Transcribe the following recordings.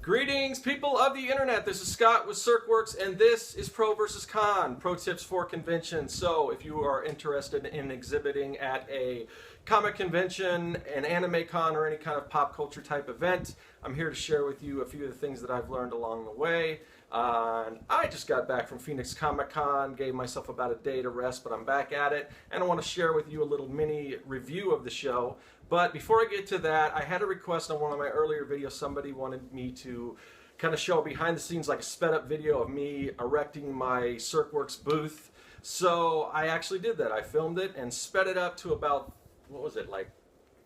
Greetings, people of the internet. This is Scott with CircWorks, and this is Pro vs. Con, Pro Tips for Conventions. So if you are interested in exhibiting at a comic convention, an anime con, or any kind of pop culture type event, I'm here to share with you a few of the things that I've learned along the way. I just got back from Phoenix Comicon, gave myself about a day to rest, but I'm back at it, and I want to share with you a little mini review of the show. But before I get to that, I had a request on one of my earlier videos. Somebody wanted me to kind of show behind the scenes, like a sped up video of me erecting my CircWorks booth. So I actually did that. I filmed it and sped it up to about, what was it, like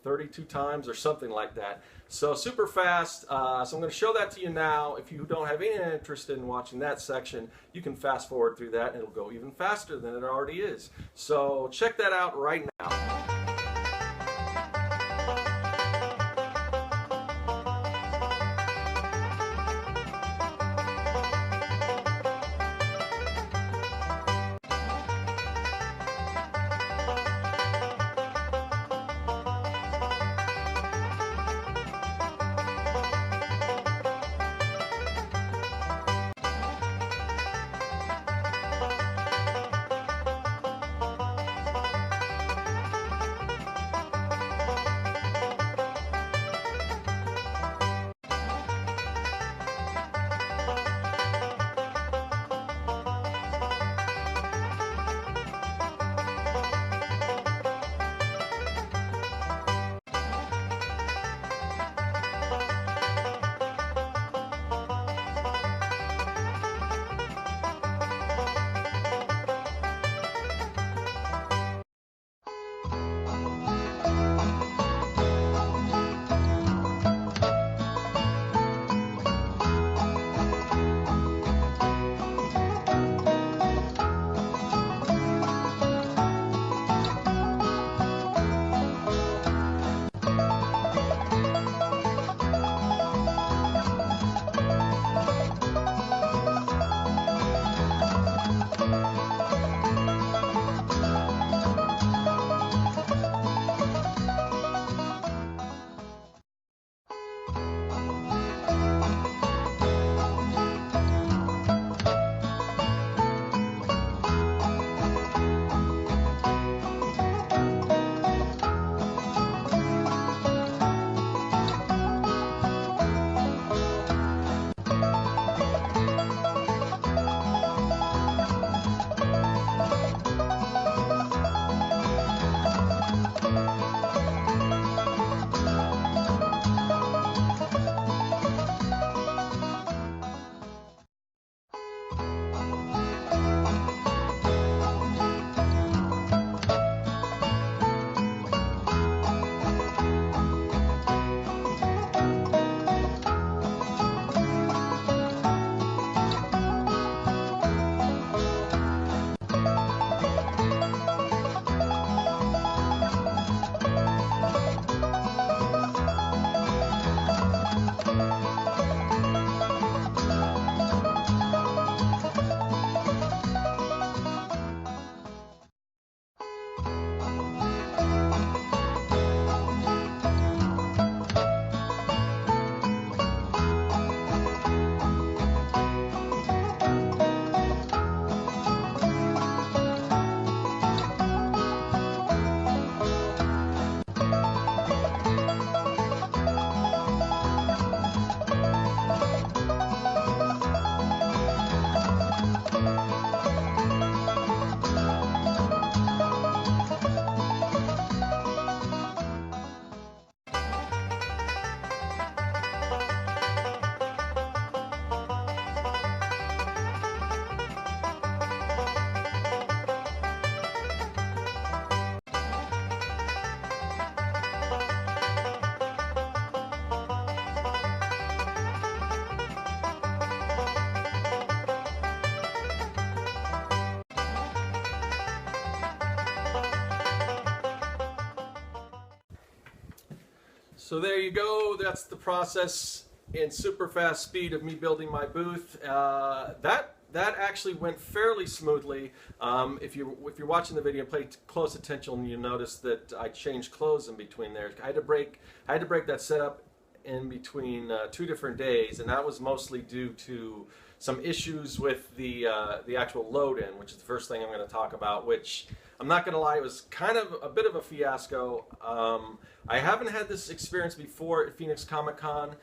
32 times or something like that. So super fast. So I'm going to show that to you now. If you don't have any interest in watching that section, you can fast forward through that and it'll go even faster than it already is. So check that out right now. So there you go. That's the process in super fast speed of me building my booth. That that actually went fairly smoothly. If you're watching the video and pay close attention, you notice that I changed clothes in between there. I had to break that setup in between 2 different days, and that was mostly due to some issues with the actual load-in, which is the first thing I'm going to talk about, which I'm not going to lie, it was kind of a bit of a fiasco. I haven't had this experience before at Phoenix Comicon,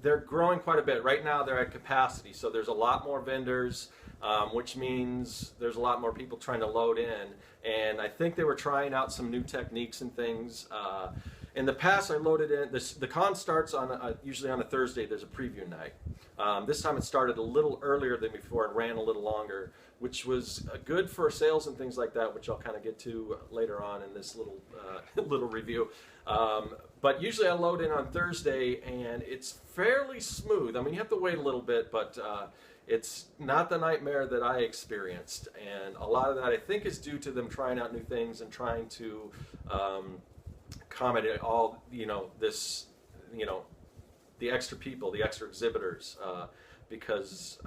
they're growing quite a bit. Right now they're at capacity, so there's a lot more vendors, which means there's a lot more people trying to load in. And I think they were trying out some new techniques and things. In the past, I loaded in, the con starts on usually on a Thursday. There's a preview night. This time it started a little earlier than before and ran a little longer, which was good for sales and things like that, which I'll kind of get to later on in this little little review. But usually I load in on Thursday, and it's fairly smooth. I mean, you have to wait a little bit, but it's not the nightmare that I experienced. And a lot of that, I think, is due to them trying out new things and trying to accommodate all, the extra people, the extra exhibitors, because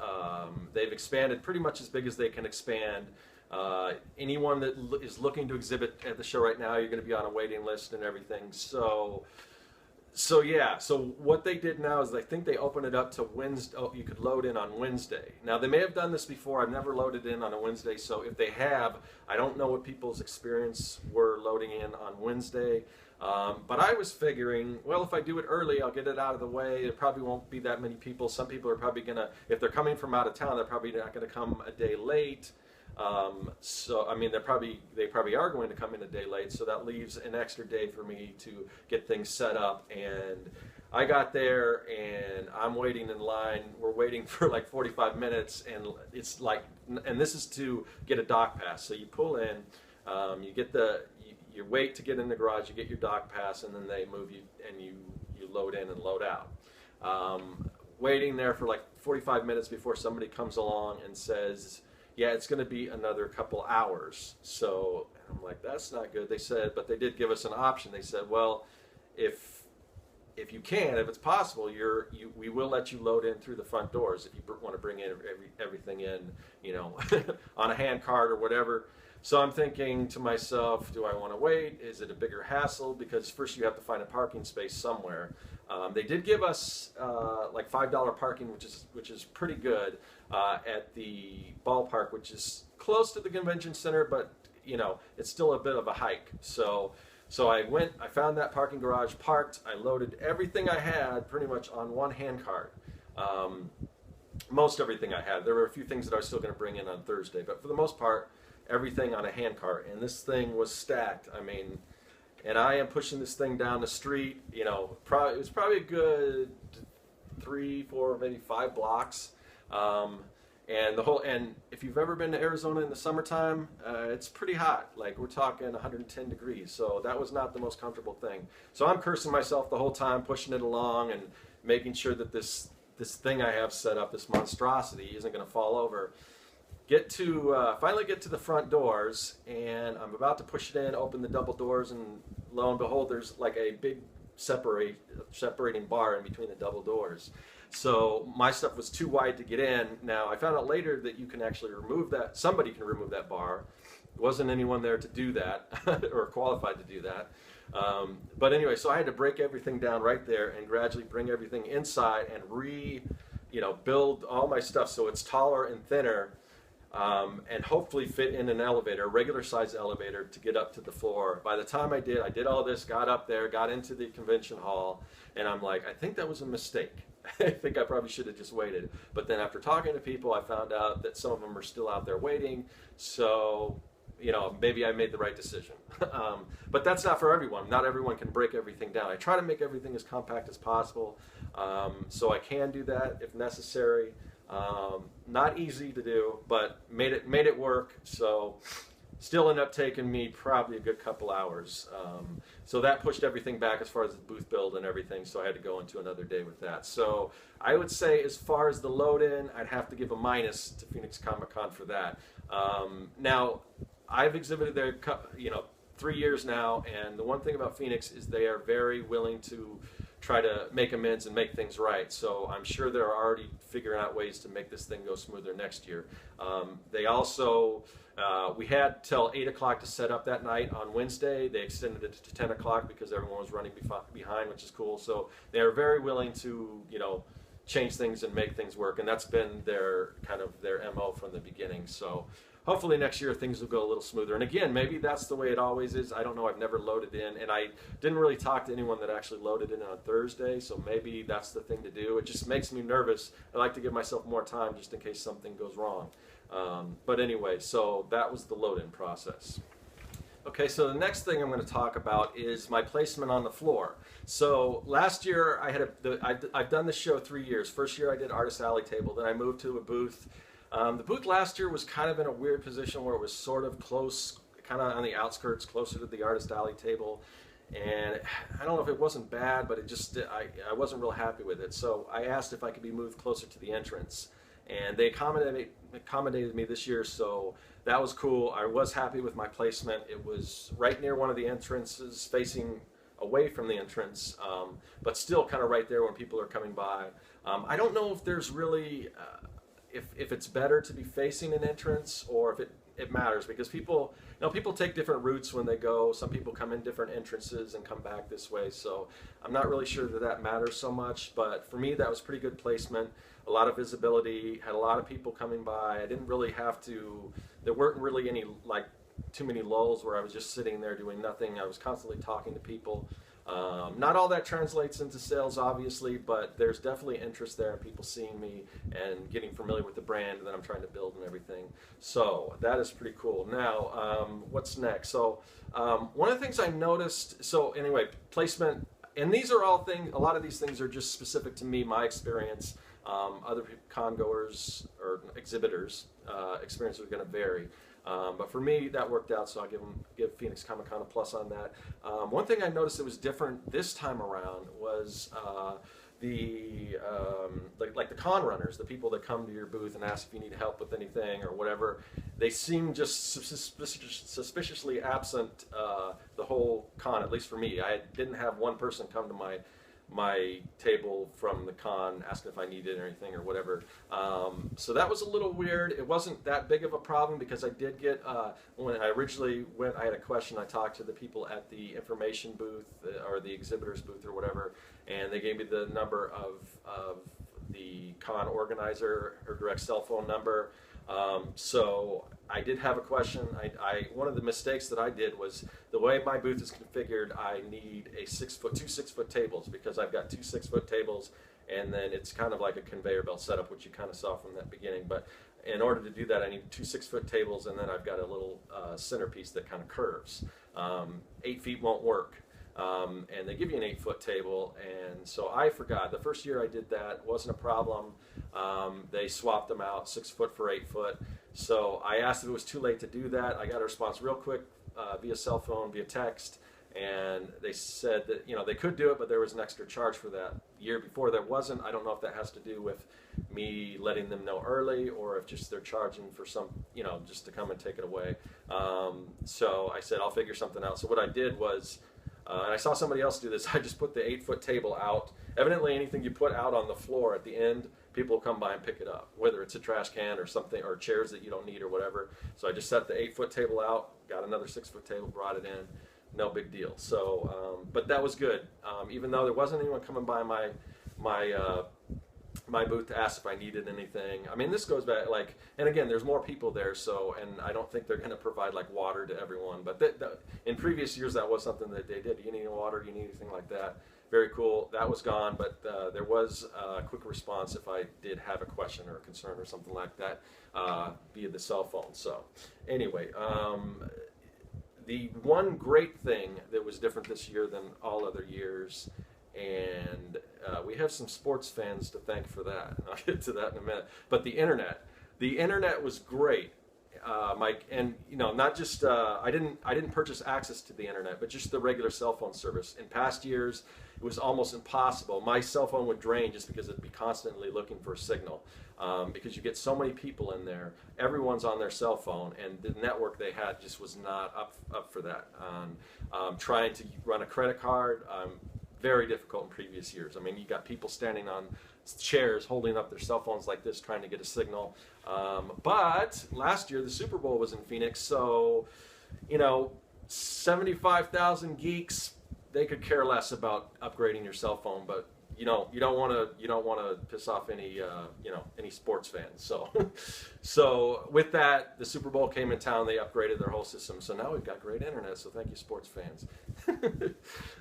they've expanded pretty much as big as they can expand. Anyone that is looking to exhibit at the show right now, you're going to be on a waiting list and everything. So what they did now is I think they opened it up to Wednesday. Oh, you could load in on Wednesday. Now, they may have done this before. I've never loaded in on a Wednesday, so if they have, I don't know what people's experience were loading in on Wednesday. But I was figuring, well, if I do it early, I'll get it out of the way. There probably won't be that many people. Some people are probably going to, if they're coming from out of town, they're probably not going to come a day late. So, I mean, they probably are going to come in a day late, so that leaves an extra day for me to get things set up. And I got there, and I'm waiting in line. We're waiting for like 45 minutes, and it's like, and this is to get a dock pass. So you pull in, you get you wait to get in the garage, you get your dock pass, and then they move you, and you load in and load out. Waiting there for like 45 minutes before somebody comes along and says, yeah, it's going to be another couple hours. So I'm like, that's not good. They said, but they did give us an option. They said, well, if you can, if it's possible, we will let you load in through the front doors if you want to bring in everything in, on a hand cart or whatever. So I'm thinking to myself, do I want to wait? Is it a bigger hassle? Because first you have to find a parking space somewhere. They did give us like $5 parking, which is pretty good at the ballpark, which is close to the convention center, but it's still a bit of a hike. So I found that parking garage, parked. I loaded everything I had pretty much on one hand cart. Most everything I had. There were a few things that I was still going to bring in on Thursday, but for the most part, everything on a hand cart. And this thing was stacked. I mean, and I am pushing this thing down the street. It was probably a good 3, 4, maybe 5 blocks. And if you've ever been to Arizona in the summertime, it's pretty hot. Like, we're talking 110 degrees. So that was not the most comfortable thing. So I'm cursing myself the whole time, pushing it along and making sure that this thing I have set up, this monstrosity, isn't going to fall over. Finally get to the front doors, and I'm about to push it in, open the double doors, and lo and behold, there's like a big separating bar in between the double doors. So my stuff was too wide to get in. Now, I found out later that you can actually remove that. Somebody can remove that bar. There wasn't anyone there to do that or qualified to do that. But anyway, so I had to break everything down right there and gradually bring everything inside and build all my stuff so it's taller and thinner. And hopefully fit in an elevator, a regular size elevator, to get up to the floor. By the time I did all this, got up there, got into the convention hall, and I'm like, I think that was a mistake. I think I probably should have just waited. But then after talking to people, I found out that some of them are still out there waiting. So, maybe I made the right decision. But that's not for everyone. Not everyone can break everything down. I try to make everything as compact as possible. So I can do that if necessary. Not easy to do, but made it work. So still ended up taking me probably a good couple hours. So that pushed everything back as far as the booth build and everything. So I had to go into another day with that. So I would say, as far as the load in, I'd have to give a minus to Phoenix Comicon for that. Now, I've exhibited there, 3 years now, and the one thing about Phoenix is they are very willing to try to make amends and make things right. So I'm sure they're already figuring out ways to make this thing go smoother next year. They also, we had till 8 o'clock to set up that night on Wednesday. They extended it to 10 o'clock because everyone was running behind, which is cool. So they are very willing to, change things and make things work, and that's been their MO from the beginning. So hopefully next year things will go a little smoother. And again, maybe that's the way it always is. I don't know. I've never loaded in, and I didn't really talk to anyone that actually loaded in on Thursday, so maybe that's the thing to do. It just makes me nervous. I like to give myself more time just in case something goes wrong. But anyway, so that was the load-in process. Okay, so the next thing I'm going to talk about is my placement on the floor. So last year I've done this show 3 years. First year I did Artist Alley table, then I moved to a booth. The booth last year was kind of in a weird position where it was sort of close, kind of on the outskirts, closer to the Artist Alley table. And I don't know if it wasn't bad, but it just, I wasn't real happy with it. So I asked if I could be moved closer to the entrance. And they accommodated me this year, so that was cool. I was happy with my placement. It was right near one of the entrances, facing away from the entrance, but still kind of right there when people are coming by. I don't know if there's really, if it's better to be facing an entrance or if it matters, because people take different routes when they go. Some people come in different entrances and come back this way, so I'm not really sure that matters so much, but for me that was pretty good placement. A lot of visibility, had a lot of people coming by. I didn't really have to, there weren't really any too many lulls where I was just sitting there doing nothing. I was constantly talking to people. Not all that translates into sales, obviously, but there's definitely interest there in people seeing me and getting familiar with the brand that I'm trying to build and everything. So that is pretty cool. Now, what's next? So one of the things I noticed, so anyway, placement, and these are all things, a lot of these things are just specific to me, my experience. Other con goers or exhibitors' experiences are going to vary. But for me, that worked out, so I'll give Phoenix Comicon a plus on that. One thing I noticed that was different this time around was the con runners, the people that come to your booth and ask if you need help with anything or whatever. They seem just suspiciously absent the whole con, at least for me. I didn't have one person come to my table from the con asking if I needed anything or whatever. So that was a little weird. It wasn't that big of a problem because I did get, when I originally went, I had a question. I talked to the people at the information booth or the exhibitor's booth or whatever, and they gave me the number of the con organizer, her direct cell phone number. So I did have a question. One of the mistakes that I did was the way my booth is configured, I need two 6-foot tables because I've got two 6-foot tables, and then it's kind of like a conveyor belt setup, which you kind of saw from that beginning. But in order to do that, I need two 6-foot tables, and then I've got a little centerpiece that kind of curves. 8 feet won't work. And they give you an 8-foot table, and so I forgot. The first year I did that, wasn't a problem. They swapped them out, 6 foot for 8 foot. So I asked if it was too late to do that. I got a response real quick via cell phone, via text, and they said that they could do it, but there was an extra charge for that. The year before there wasn't. I don't know if that has to do with me letting them know early, or if just they're charging for some, just to come and take it away. So I said I'll figure something out. So what I did was, and I saw somebody else do this, I just put the 8-foot table out. Evidently anything you put out on the floor at the end, people will come by and pick it up, whether it's a trash can or something, or chairs that you don't need or whatever. So I just set the 8-foot table out, got another 6-foot table, brought it in, no big deal. So, but that was good. Even though there wasn't anyone coming by my booth to ask if I needed anything. I mean, this goes back, and again, there's more people there, so, and I don't think they're going to provide water to everyone, but in previous years that was something that they did. Do you need any water? Do you need anything like that? Very cool. That was gone, but there was a quick response if I did have a question or a concern or something like that via the cell phone. So anyway, the one great thing that was different this year than all other years, and we have some sports fans to thank for that, and I'll get to that in a minute. But the internet was great, Mike, and not just I didn't purchase access to the internet, but just the regular cell phone service. In past years, it was almost impossible. My cell phone would drain just because it'd be constantly looking for a signal, because you get so many people in there. Everyone's on their cell phone, and the network they had just was not up for that. Trying to run a credit card. very difficult in previous years. I mean, you got people standing on chairs holding up their cell phones like this trying to get a signal. But last year the Super Bowl was in Phoenix, so 75,000 geeks, they could care less about upgrading your cell phone, but you don't want to piss off any any sports fans. So with that, the Super Bowl came in town. They upgraded their whole system. So now we've got great internet. So thank you, sports fans.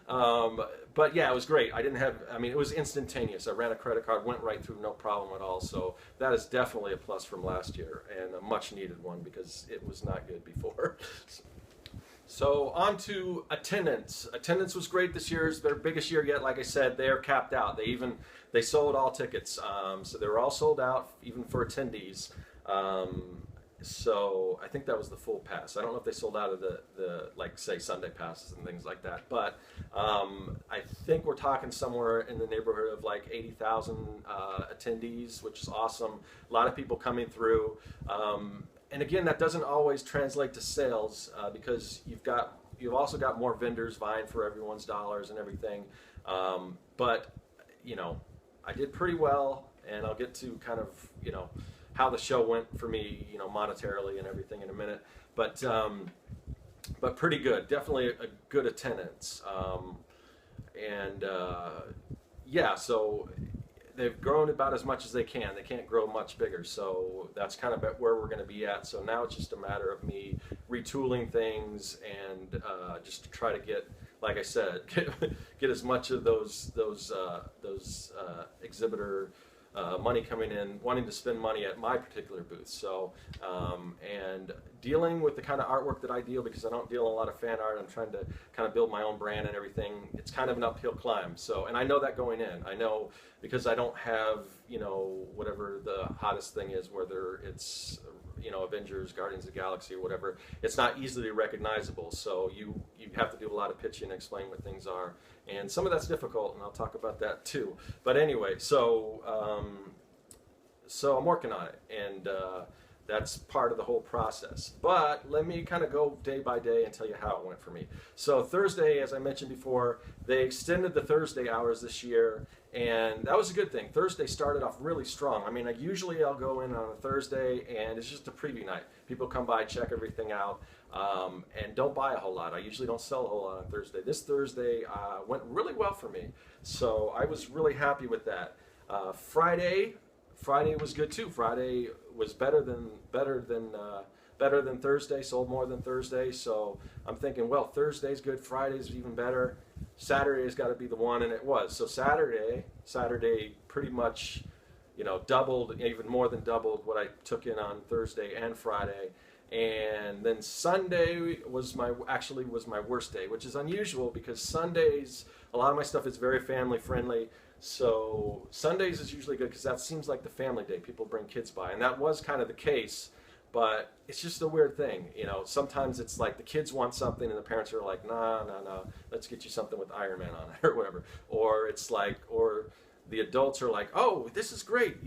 But yeah, it was great. It was instantaneous. I ran a credit card, went right through, no problem at all. So that is definitely a plus from last year, and a much needed one because it was not good before. So on to attendance. Attendance was great this year. It's their biggest year yet. Like I said, they're capped out. They sold all tickets. So they were all sold out, even for attendees. So I think that was the full pass. I don't know if they sold out of the like, say, Sunday passes and things like that. But I think we're talking somewhere in the neighborhood of like 80,000 attendees, which is awesome. A lot of people coming through. And again, that doesn't always translate to sales because you've also got more vendors vying for everyone's dollars and everything. But I did pretty well, and I'll get to kind of how the show went for me, monetarily and everything in a minute. But pretty good, definitely a good attendance. Yeah, so they've grown about as much as they can. They can't grow much bigger, so that's kind of where we're going to be at. So now it's just a matter of me retooling things and just to try to get, like I said, get as much of those exhibitor money coming in, wanting to spend money at my particular booth. So and dealing with the kind of artwork that I deal, because I don't deal in a lot of fan art. I'm trying to kind of build my own brand and everything. It's kind of an uphill climb. So, and I know that going in. I know because I don't have whatever the hottest thing is, whether it's Avengers, Guardians of the Galaxy, or whatever. It's not easily recognizable. So you have to do a lot of pitching and explain what things are, and some of that's difficult, and I'll talk about that too. But anyway, so I'm working on it, and that's part of the whole process. But let me kind of go day by day and tell you how it went for me. So Thursday, as I mentioned before, they extended the Thursday hours this year, and that was a good thing. Thursday started off really strong. I mean, usually I'll go in on a Thursday, and it's just a preview night. People come by, check everything out, and don't buy a whole lot. I usually don't sell a whole lot on Thursday. This Thursday went really well for me, so I was really happy with that. Friday was good too. Friday was better than Thursday. Sold more than Thursday. So I'm thinking, well, Thursday's good. Friday's even better. Saturday's got to be the one, and it was. So Saturday pretty much, doubled, even more than doubled what I took in on Thursday and Friday. And then Sunday was my worst day, which is unusual because Sundays, a lot of my stuff is very family friendly. So Sundays is usually good because that seems like the family day. People bring kids by, and that was kind of the case, but it's just a weird thing. Sometimes it's like the kids want something and the parents are like, nah, let's get you something with Iron Man on it or whatever. Or it's like, or the adults are like, oh, this is great.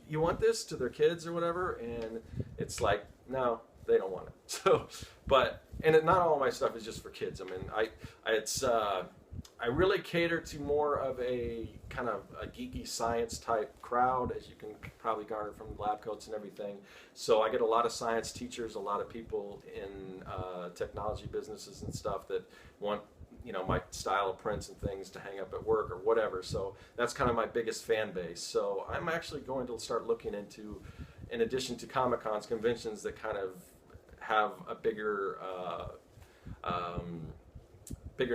You want this, to their kids or whatever, and it's like, no, they don't want it. So, not all my stuff is just for kids. I mean, I really cater to more of a kind of a geeky science type crowd, as you can probably garner from lab coats and everything. So I get a lot of science teachers, a lot of people in technology businesses and stuff that want my style of prints and things to hang up at work or whatever. So that's kind of my biggest fan base. So I'm actually going to start looking into, in addition to Comicons, conventions that kind of have a bigger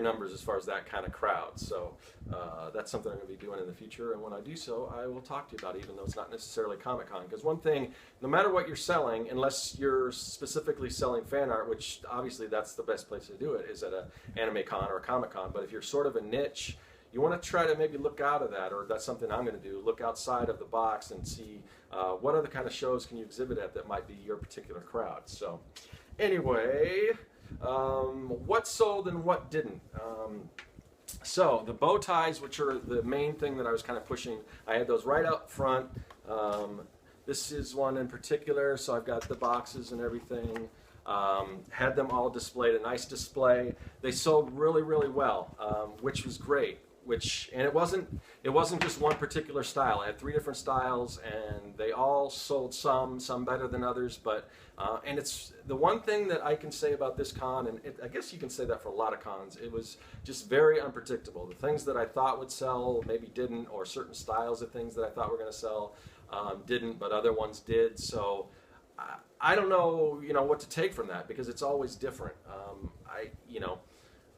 numbers as far as that kind of crowd. So that's something I'm going to be doing in the future, and when I do so, I will talk to you about it, even though it's not necessarily Comic-Con. Because one thing, no matter what you're selling, unless you're specifically selling fan art, which obviously that's the best place to do it, is at an anime con or a Comic-Con. But if you're sort of a niche, you want to try to maybe look out of that, or that's something I'm going to do, look outside of the box and see what other kind of shows can you exhibit at that might be your particular crowd. So anyway, what sold and what didn't. So the bow ties, which are the main thing that I was kind of pushing, I had those right up front. This is one in particular, so I've got the boxes and everything. Had them all displayed, a nice display. They sold really, really well, which was great. and it wasn't just one particular style. I had 3 different styles, and they all sold some better than others. But and it's the one thing that I can say about this con, and I guess you can say that for a lot of cons. It was just very unpredictable. The things that I thought would sell maybe didn't, or certain styles of things that I thought were going to sell didn't, but other ones did. So I don't know, what to take from that, because it's always different.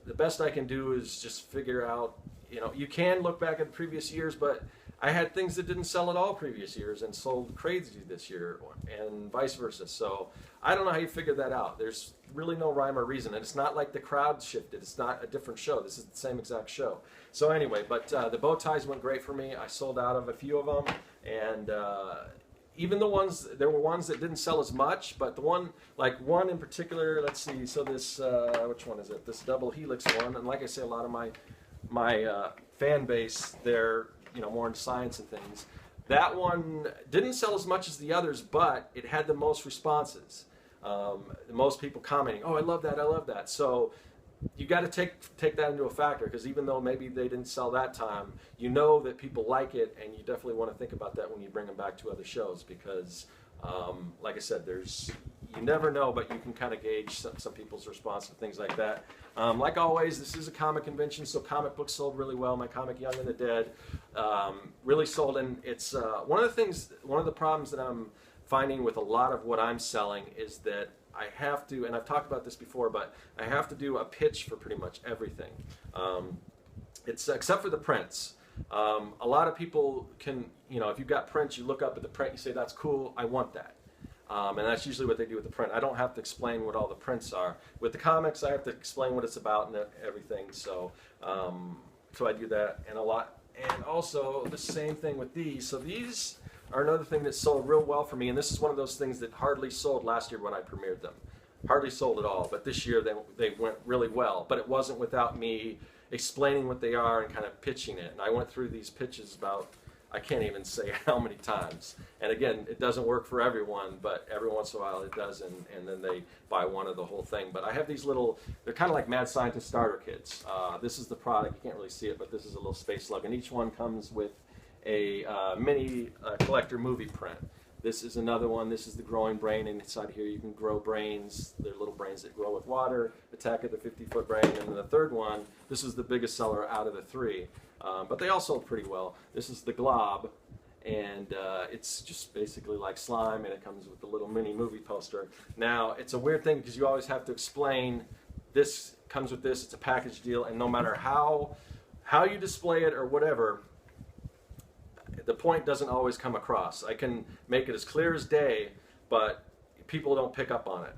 The best I can do is just figure out, you can look back at the previous years, but I had things that didn't sell at all previous years and sold crazy this year, and vice versa. So I don't know how you figure that out. There's really no rhyme or reason, and it's not like the crowd shifted. It's not a different show. This is the same exact show. So anyway, but the bow ties went great for me. I sold out of a few of them, and even there were ones that didn't sell as much, but one in particular, let's see, so this, which one is it? This double helix one, and like I say, a lot of my fan base, they're, more into science and things. That one didn't sell as much as the others, but it had the most responses. The most people commenting, oh, I love that, I love that. So you got to take that into a factor, because even though maybe they didn't sell that time, that people like it, and you definitely want to think about that when you bring them back to other shows, because like I said, you never know, but you can kind of gauge some people's response to things like that. Like always, this is a comic convention, so comic books sold really well. My comic Young and the Dead really sold, and it's one of the problems that I'm finding with a lot of what I'm selling is that I have to, and I've talked about this before, but I have to do a pitch for pretty much everything. It's except for the prints. A lot of people can, if you've got prints, you look up at the print, you say, that's cool, I want that. And that's usually what they do with the print. I don't have to explain what all the prints are. With the comics, I have to explain what it's about and everything. So, so I do that and a lot. And also the same thing with these. So these are another thing that sold real well for me. And this is one of those things that hardly sold last year when I premiered them. Hardly sold at all. But this year they went really well. But it wasn't without me explaining what they are and kind of pitching it. And I went through these pitches about, I can't even say how many times. And again, it doesn't work for everyone, but every once in a while it does, and then they buy one of the whole thing. But I have these little, they're kind of like Mad Scientist starter kits. This is the product, you can't really see it, but this is a little space slug, and each one comes with a mini collector movie print. This is another one. This is the growing brain, and inside here you can grow brains. They're little brains that grow with water. Attack of the 50-foot brain. And then the third one, this is the biggest seller out of the 3. But they all sold pretty well. This is the glob, and it's just basically like slime, and it comes with a little mini movie poster. Now, it's a weird thing because you always have to explain, this comes with this, it's a package deal, and no matter how you display it or whatever, the point doesn't always come across. I can make it as clear as day, but people don't pick up on it.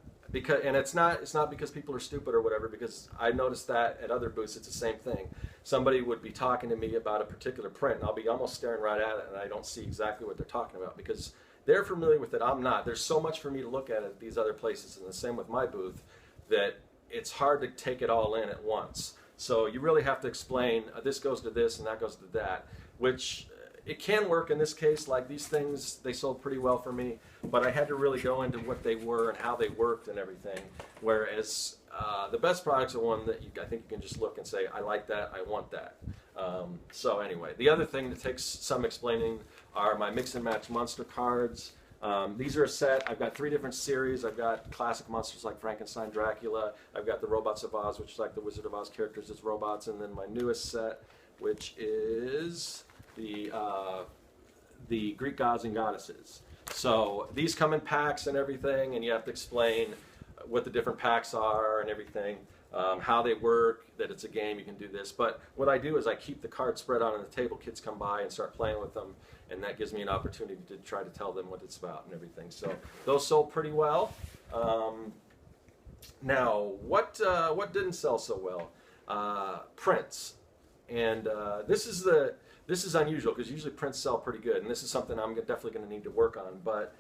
And it's not because people are stupid or whatever, because I noticed that at other booths it's the same thing. Somebody would be talking to me about a particular print, and I'll be almost staring right at it, and I don't see exactly what they're talking about because they're familiar with it. I'm not. There's so much for me to look at these other places, and the same with my booth, that it's hard to take it all in at once. So you really have to explain, this goes to this and that goes to that, which it can work in this case. Like these things, they sold pretty well for me, but I had to really go into what they were and how they worked and everything. Whereas the best products are one that I think you can just look and say, I like that, I want that. So anyway, the other thing that takes some explaining are my mix and match monster cards. These are a set. I've got 3 different series. I've got classic monsters like Frankenstein, Dracula. I've got the Robots of Oz, which is like the Wizard of Oz characters as robots, and then my newest set, which is the Greek gods and goddesses. So these come in packs and everything, and you have to explain what the different packs are and everything, how they work, that it's a game, you can do this. But what I do is I keep the cards spread out on the table. Kids come by and start playing with them, and that gives me an opportunity to try to tell them what it's about and everything. So those sold pretty well. Now, what didn't sell so well? Prints. And this is unusual because usually prints sell pretty good, and this is something I'm definitely going to need to work on. But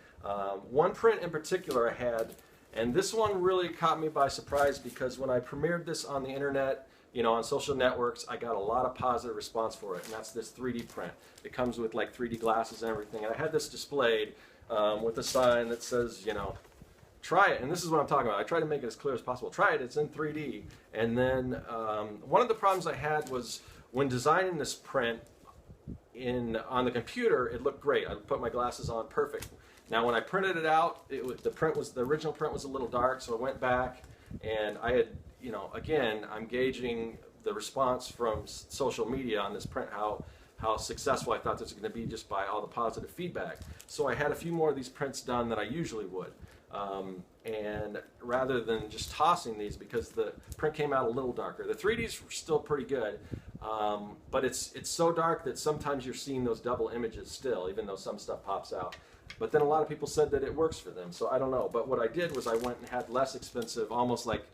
one print in particular I had, and this one really caught me by surprise because when I premiered this on the internet, on social networks, I got a lot of positive response for it, and that's this 3D print. It comes with like 3D glasses and everything, and I had this displayed with a sign that says, try it, and this is what I'm talking about. I try to make it as clear as possible. Try it, it's in 3D. And then one of the problems I had was when designing this print on the computer, it looked great. I put my glasses on, perfect. Now when I printed it out, the original print was a little dark, so I went back and I had, you know, again, I'm gauging the response from social media on this print, how successful I thought this was going to be just by all the positive feedback. So I had a few more of these prints done than I usually would. And rather than just tossing these, because the print came out a little darker. The 3Ds were still pretty good, but it's so dark that sometimes you're seeing those double images still, even though some stuff pops out. But then a lot of people said that it works for them, so I don't know. But what I did was I went and had less expensive, almost like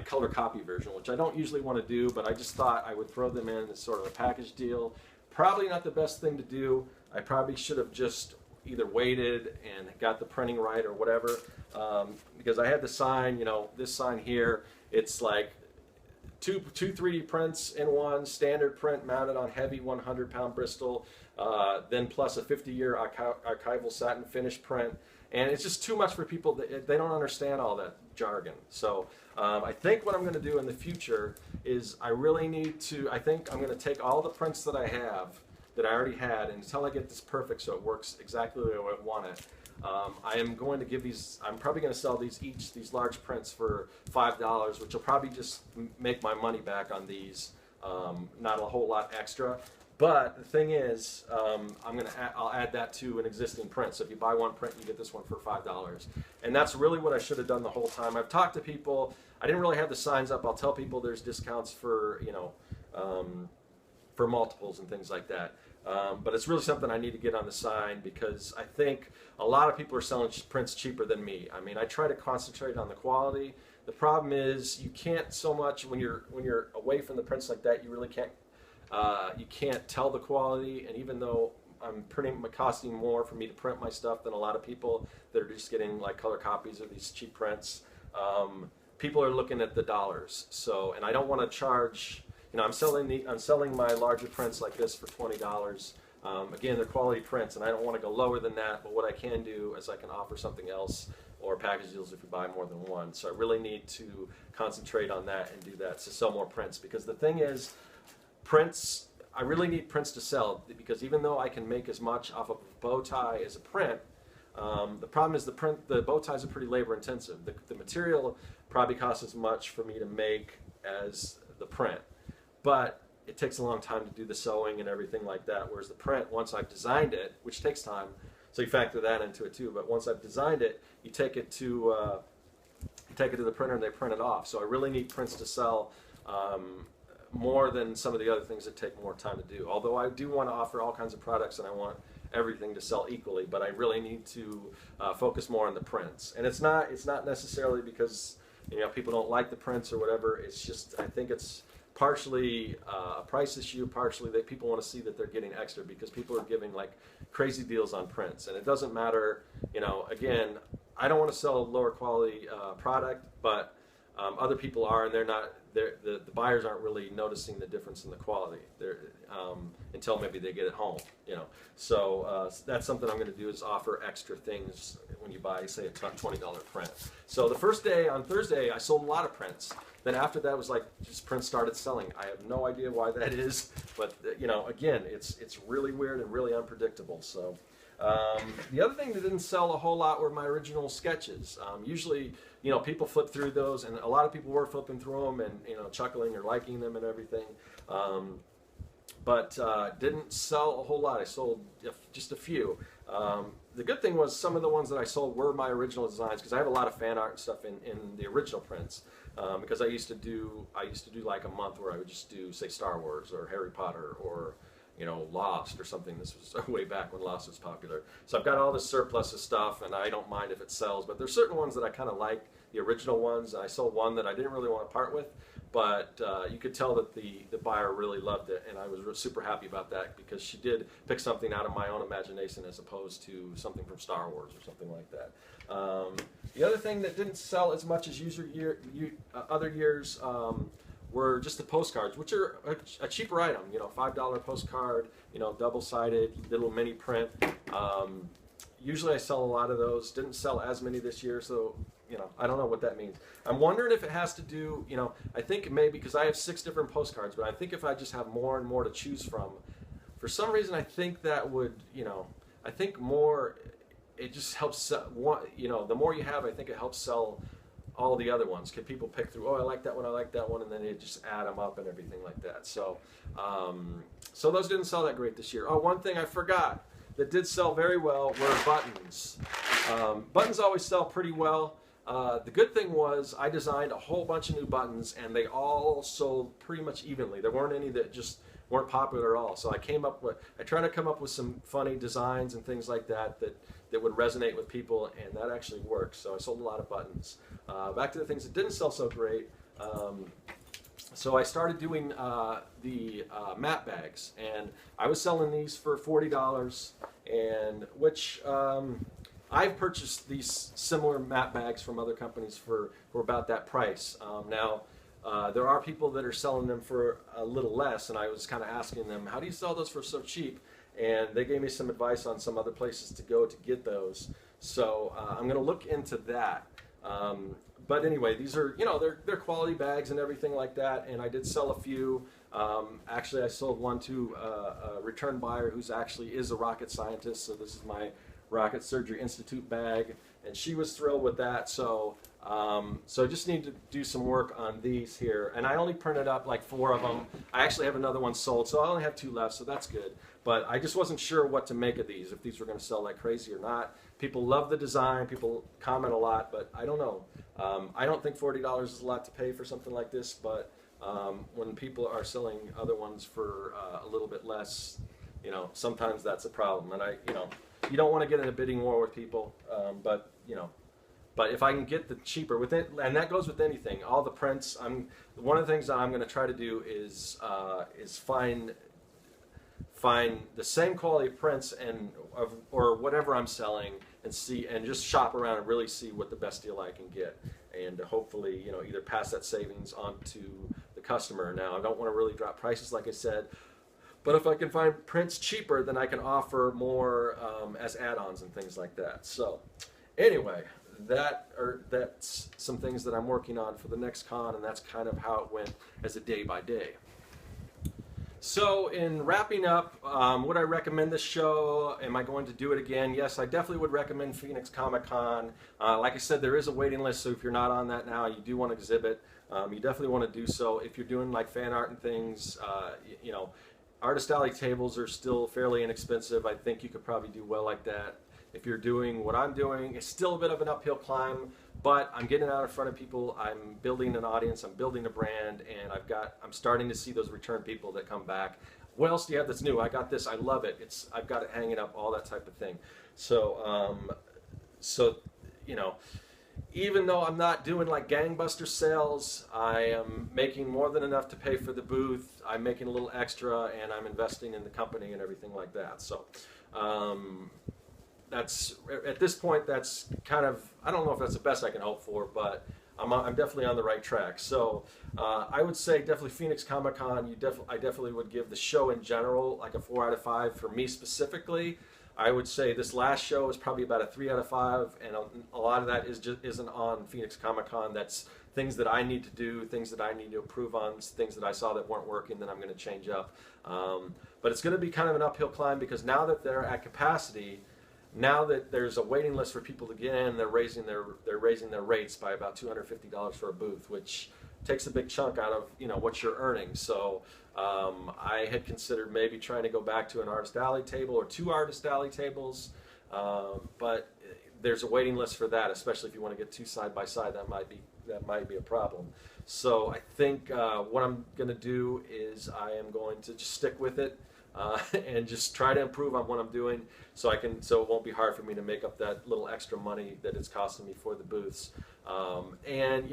color copy version, which I don't usually want to do, but I just thought I would throw them in as sort of a package deal. Probably not the best thing to do. I probably should have just either waited and got the printing right or whatever, because I had the sign, you know, this sign here, it's like two 3D prints in one, standard print mounted on heavy 100-pound Bristol, then plus a 50-year archival satin finish print, and it's just too much for people. They don't understand all that jargon. So I think what I'm going to do in the future is I think I'm going to take all the prints that I have, that I already had, and until I get this perfect so it works exactly the way I want it, I am going to give these, I'm probably going to sell these large prints for $5, which will probably just make my money back on these, not a whole lot extra. But the thing is, I'll add that to an existing print. So if you buy one print, you get this one for $5. And that's really what I should have done the whole time. I've talked to people. I didn't really have the signs up. I'll tell people there's discounts for, you know, for multiples and things like that. But it's really something I need to get on the sign, because I think a lot of people are selling prints cheaper than me. I mean, I try to concentrate on the quality. The problem is you can't so much when you're away from the prints like that. You really can't. You can't tell the quality, and even though I'm costing more for me to print my stuff than a lot of people that are just getting like color copies of these cheap prints, people are looking at the dollars. So, and I don't want to charge. You know, I'm selling my larger prints like this for $20. Again, they're quality prints, and I don't want to go lower than that. But what I can do is I can offer something else, or package deals if you buy more than one. So I really need to concentrate on that and do that to sell more prints, because the thing is, prints, I really need prints to sell, because even though I can make as much off of a bow tie as a print, the problem is the bow ties are pretty labor intensive. The material probably costs as much for me to make as the print, but it takes a long time to do the sewing and everything like that, whereas the print, once I've designed it, which takes time, so you factor that into it too, but once I've designed it, you take it to the printer and they print it off. So I really need prints to sell more than some of the other things that take more time to do. Although I do want to offer all kinds of products and I want everything to sell equally, but I really need to focus more on the prints. And it's not necessarily because, you know, people don't like the prints or whatever. It's just, I think it's partially a price issue, partially that people want to see that they're getting extra, because people are giving like crazy deals on prints. And it doesn't matter, you know, again, I don't want to sell a lower quality product, but other people are, and the buyers aren't really noticing the difference in the quality until maybe they get it home, you know. So that's something I'm going to do, is offer extra things when you buy, say, a $20 print. So the first day, on Thursday, I sold a lot of prints. Then after that was like just prints started selling. I have no idea why that is, but you know, again, it's really weird and really unpredictable. So the other thing that didn't sell a whole lot were my original sketches. Usually, you know, people flip through those, and a lot of people were flipping through them and, you know, chuckling or liking them and everything. But didn't sell a whole lot. I sold just a few. The good thing was some of the ones that I sold were my original designs, because I have a lot of fan art and stuff in the original prints. Because I used to do like a month where I would just do, say, Star Wars or Harry Potter or, you know, Lost or something. This was way back when Lost was popular. So I've got all this surplus of stuff, and I don't mind if it sells. But there's certain ones that I kind of like, the original ones. And I sold one that I didn't really want to part with, but you could tell that the buyer really loved it, and I was super happy about that, because she did pick something out of my own imagination as opposed to something from Star Wars or something like that. The other thing that didn't sell as much as other years were just the postcards, which are a cheaper item, you know, $5 postcard, you know, double-sided, little mini print. usually I sell a lot of those. Didn't sell as many this year, so I don't know what that means. I'm wondering if it has to do, I think maybe because I have 6 different postcards, but I think if I just have more and more to choose from, for some reason I think that would, I think more, it just helps sell, the more you have, I think it helps sell all the other ones. Can people pick through, oh, I like that one, and then they just add them up and everything like that. So, so those didn't sell that great this year. Oh, one thing I forgot that did sell very well were buttons. Buttons always sell pretty well. The good thing was I designed a whole bunch of new buttons, and they all sold pretty much evenly. There weren't any that just weren't popular at all. So I tried to come up with some funny designs and things like that would resonate with people, and that actually worked. So I sold a lot of buttons. Back to the things that didn't sell so great. So I started doing the mat bags, and I was selling these for $40, and which I've purchased these similar mat bags from other companies for about that price. Now, there are people that are selling them for a little less, and I was kind of asking them, how do you sell those for so cheap? And they gave me some advice on some other places to go to get those. So I'm going to look into that. But anyway, these are, they're quality bags and everything like that, and I did sell a few. Actually, I sold one to a return buyer who's actually is a rocket scientist, so this is my Rocket Surgery Institute bag, and she was thrilled with that. So so I just need to do some work on these here, and I only printed up like 4 of them. I actually have another one sold, so I only have 2 left, so that's good. But I just wasn't sure what to make of these, if these were going to sell like crazy or not. People love the design, people comment a lot, but I don't know. I don't think $40 is a lot to pay for something like this, but when people are selling other ones for a little bit less, sometimes that's a problem. And you don't want to get in a bidding war with people, but if I can get the cheaper with it, and that goes with anything, all the prints. One of the things that I'm going to try to do is find the same quality prints or whatever I'm selling, and just shop around and really see what the best deal I can get, and hopefully either pass that savings on to the customer. Now, I don't want to really drop prices, like I said. But if I can find prints cheaper, then I can offer more as add-ons and things like that. So anyway, that's some things that I'm working on for the next con, and that's kind of how it went as a day by day. So in wrapping up, would I recommend this show? Am I going to do it again? Yes, I definitely would recommend Phoenix Comic-Con. Like I said, there is a waiting list, so if you're not on that now, you do want to exhibit. You definitely want to do so. If you're doing like fan art and things, Artist Alley tables are still fairly inexpensive. I think you could probably do well like that. If you're doing what I'm doing, it's still a bit of an uphill climb, but I'm getting out in front of people. I'm building an audience. I'm building a brand, and I'm starting to see those return people that come back. What else do you have that's new? I got this. I love it. I've got it hanging up. All that type of thing. So, even though I'm not doing like gangbuster sales, I am making more than enough to pay for the booth. I'm making a little extra, and I'm investing in the company and everything like that. So that's, at this point, that's kind of, I don't know if that's the best I can hope for, but I'm definitely on the right track. So I would say definitely Phoenix Comic-Con. I definitely would give the show in general like a 4 out of 5. For me specifically, I would say this last show is probably about a 3 out of 5, and a lot of that isn't on Phoenix Comic-Con. That's things that I need to do, things that I need to improve on, things that I saw that weren't working that I'm going to change up. But it's going to be kind of an uphill climb, because now that they're at capacity, now that there's a waiting list for people to get in, they're raising their rates by about $250 for a booth, which takes a big chunk out of what you're earning. So I had considered maybe trying to go back to an Artist Alley table or 2 Artist Alley tables, but there's a waiting list for that, especially if you want to get 2 side by side. That might be a problem. So I think what I'm going to do is I am going to just stick with it. And just try to improve on what I'm doing, so it won't be hard for me to make up that little extra money that it's costing me for the booths. And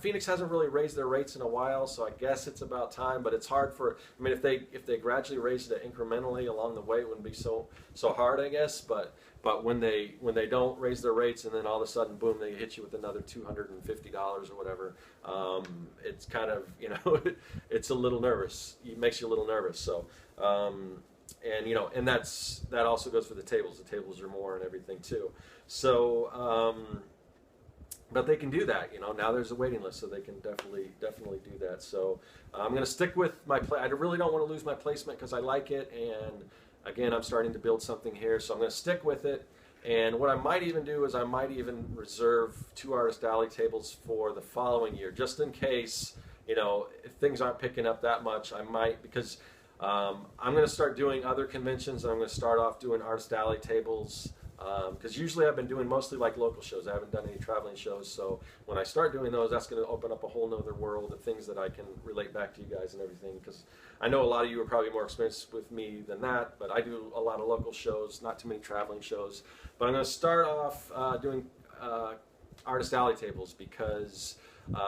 Phoenix hasn't really raised their rates in a while, so I guess it's about time. But it's hard if they gradually raised it incrementally along the way, it wouldn't be so hard, I guess. But when they don't raise their rates, and then all of a sudden, boom, they hit you with another $250 or whatever, it's kind of it's a little nervous. It makes you a little nervous. So and you know, and that also goes for the tables. The tables are more and everything too. So, but they can do that. You know, now there's a waiting list, so they can definitely do that. So I'm going to stick with my play. I really don't want to lose my placement because I like it, and again, I'm starting to build something here, so I'm going to stick with it. And what I might even do is I might even reserve 2 Artist Alley tables for the following year, just in case, you know, if things aren't picking up that much. I might, because I'm going to start doing other conventions, and I'm going to start off doing Artist Alley tables, because usually I've been doing mostly like local shows. I haven't done any traveling shows, so when I start doing those, that's going to open up a whole nother world of things that I can relate back to you guys and everything, because I know a lot of you are probably more experienced with me than that, but I do a lot of local shows, not too many traveling shows. But I'm going to start off doing Artist Alley tables, because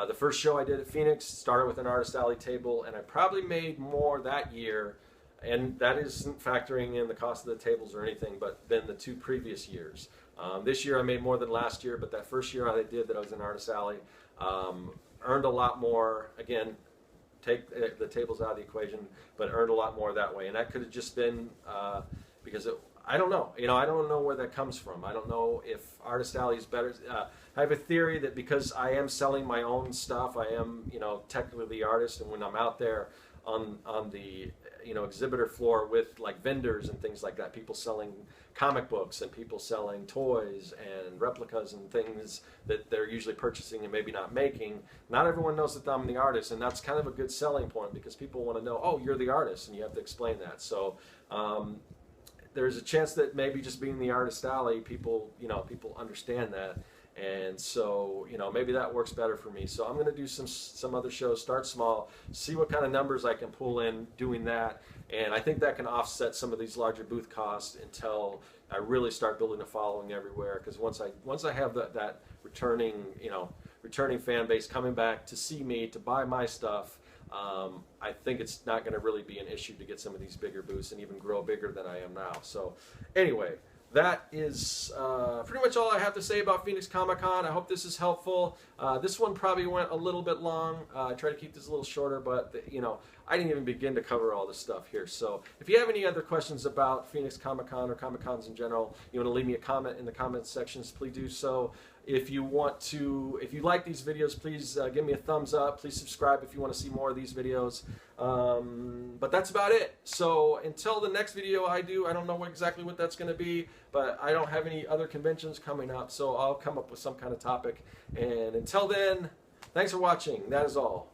the first show I did at Phoenix started with an Artist Alley table, and I probably made more that year, and that isn't factoring in the cost of the tables or anything, but than the 2 previous years. This year I made more than last year, but that first year I did that I was in Artist Alley, earned a lot more. Again, take the tables out of the equation, but earned a lot more that way. And that could have just been because I don't know. You know, I don't know where that comes from. I don't know if Artist Alley is better. I have a theory that because I am selling my own stuff, I am, you know, technically the artist, and when I'm out there on the, you know, exhibitor floor with like vendors and things like that, people selling comic books and people selling toys and replicas and things that they're usually purchasing and maybe not making, not everyone knows that I'm the artist, and that's kind of a good selling point, because people want to know, oh, you're the artist, and you have to explain that. So there's a chance that maybe just being the Artist Alley, people, you know, people understand that. And so, you know, maybe that works better for me. So I'm going to do some other shows, start small, see what kind of numbers I can pull in doing that. And I think that can offset some of these larger booth costs until I really start building a following everywhere. Because once I have that returning, you know, returning fan base coming back to see me, to buy my stuff, I think it's not going to really be an issue to get some of these bigger booths and even grow bigger than I am now. So anyway, that is pretty much all I have to say about Phoenix Comic-Con. I hope this is helpful. This one probably went a little bit long. I tried to keep this a little shorter, but you know, I didn't even begin to cover all this stuff here. So if you have any other questions about Phoenix Comic-Con or Comic-Cons in general, you want to leave me a comment in the comments sections, please do so. If you like these videos, please give me a thumbs up. Please subscribe if you want to see more of these videos. But that's about it. So until the next video I don't know exactly what that's going to be, but I don't have any other conventions coming up, so I'll come up with some kind of topic. And until then, thanks for watching. That is all.